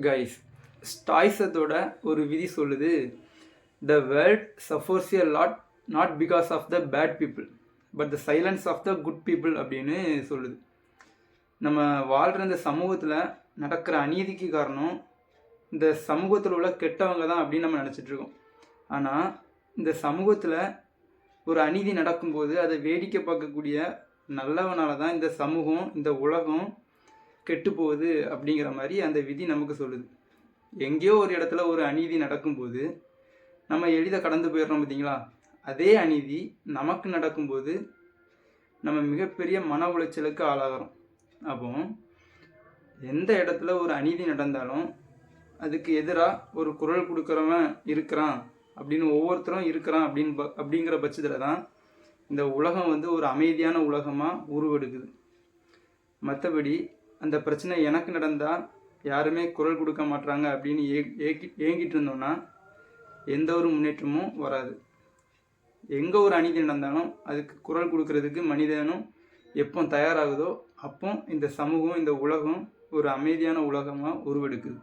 Guys, ஸ்டாய்ஸத்தோட ஒரு விதி சொல்லுது, the world suffers a lot not because of the bad people but the silence of the good people அப்படின்னு சொல்லுது. நம்ம வாழ்கிற இந்த சமூகத்தில் நடக்கிற அநீதிக்கு காரணம் இந்த சமூகத்தில் உள்ள கெட்டவங்க தான் அப்படின்னு நம்ம நினச்சிட்ருக்கோம். ஆனால் இந்த சமூகத்தில் ஒரு அநீதி நடக்கும்போது அதை வேடிக்கை பார்க்கக்கூடிய நல்லவனால தான் இந்த சமூகம், இந்த உலகம் கெட்டு போகுது அப்படிங்கிற மாதிரி அந்த விதி நமக்கு சொல்லுது. எங்கேயோ ஒரு இடத்துல ஒரு அநீதி நடக்கும்போது நம்ம எளிதாக கடந்து போயிடுறோம் பார்த்தீங்களா? அதே அநீதி நமக்கு நடக்கும்போது நம்ம மிகப்பெரிய மன உளைச்சலுக்கு ஆளாகிறோம். அப்போ எந்த இடத்துல ஒரு அநீதி நடந்தாலும் அதுக்கு எதிராக ஒரு குரல் கொடுக்குறவன் இருக்கிறான் அப்படின்னு ஒவ்வொருத்தரும் இருக்கிறான் அப்படிங்கிற பட்சத்தில் தான் இந்த உலகம் ஒரு அமைதியான உலகமாக உருவெடுக்குது. மற்றபடி அந்த பிரச்சனை எனக்கு நடந்தால் யாருமே குரல் கொடுக்க மாட்டாங்க அப்படின்னு ஏங்கிட்டு இருந்தோம்னா எந்த ஒரு முன்னேற்றமும் வராது. எங்கே ஒரு அநீதி நடந்தாலும் அதுக்கு குரல் கொடுக்கறதுக்கு மனிதனும் எப்போ தயாராகுதோ அப்போ இந்த சமூகம், இந்த உலகம் ஒரு அமைதியான உலகமாக உருவெடுக்குது.